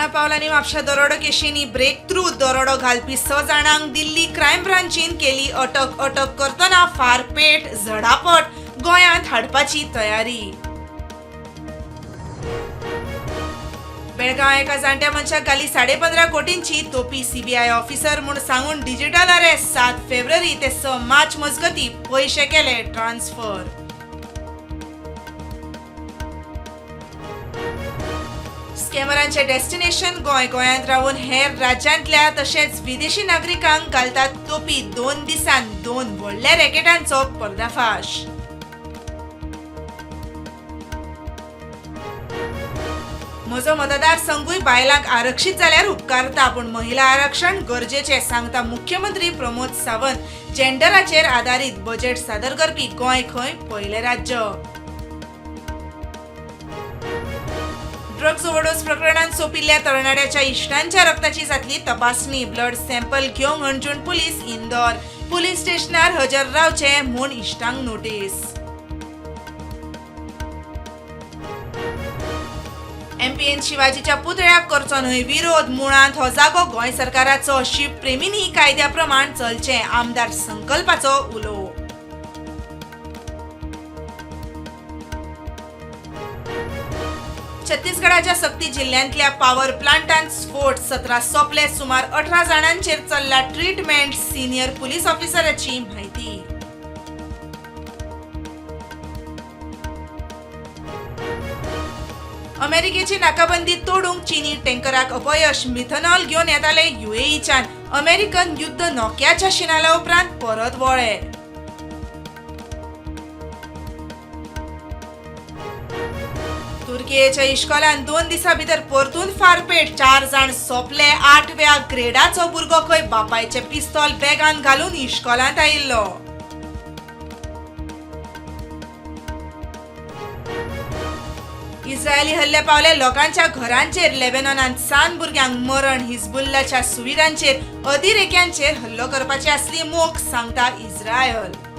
दोना पावलांनी Mapusa दरोडो केशींनी break through दरोडो घालपी 6 जाणांक दिल्ली क्रायम ब्रांचीन केली अटक करतना फारपेट झडापट गोंयांत हाडपाची तयारी। बेळगांव एका जाणट्या मनशाक घाली 15.5 कोटींची तोपी सीबीआय ऑफिसर म्हूण सांगून डिजिटल अरेस्ट 7 फेब्रुवारी ते 6 मार्च मजगती पैसे केले ट्रान्सफर। स्कॅमरांचे डेस्टिनेशन गोंयांत रावून हेर राज्यांतल्या तशेंच विदेशी नागरिकांक घालतात तोपी 2 दिसांत 2 व्हडल्या रॅकेटांचो पर्दाफाश। म्हजो मतदारसंघूय बायलांक आरक्षीत जाल्यार उपकारता पूण महिला आरक्षण गरजेचें सांगता मुख्यमंत्री प्रमोद सावंत। जेंडराचेर आधारीत बजेट सादर करपी गोंय खंय पयलें राज्य। ड्रग्स ओव्हरडोस प्रकरणांत सोंपिल्ल्या तरणाट्याच्या इश्टांच्या रक्ताची जातली तपासणी। ब्लड सॅम्पल घेवंक अंजूण पुलीस इंदोर। पुलीस स्टेशनार हजर रावचे म्हूण इश्टांक नोटीस। एमपीएन शिवाजीच्या पुतळ्याक करचो न्हय विरोध। मुळांत हो जागो गोंय सरकाराचो। शिवप्रेमींनी कायद्या प्रमाण चलचे आमदार संकल्पाचो उलो। छत्तीसगडाच्या सक्ती जिल्ल्यांतल्या पॉवर प्लांटांत स्फोट 17 सोंपले। सुमार 18 जाणांचेर चल्ला ट्रीटमेंट। सिनियर पुलीस ऑफिसराची म्हायती। अमेरिकेची नाकाबंदी तोडूंक चीनी टँकराक अपयश। मिथेनॉल घेवन येताले यूएईच्यान। अमेरिकन युद्ध नौक्याच्या शिनाल्या उपरांत परत वळे। तुर्कीयेच्या इश्कोलान 2 दिसां भितर परतून फारपेट। 4 जाण सोंपले। 8व्या ग्रेडाचो भुरगो खंय बापायचे पिस्तॉल बॅगान घालून इश्कोलांत आयिल्लो। इस्रायली हल्ले पावले लोकांच्या घरांचेर। लेबनॉनांत सान भुरग्यांक मरण। हिजबुल्लाच्या सुविधांचेर अतिरेक्यांचेर हल्लो करपाची आसली मोख सांगता इस्रायल।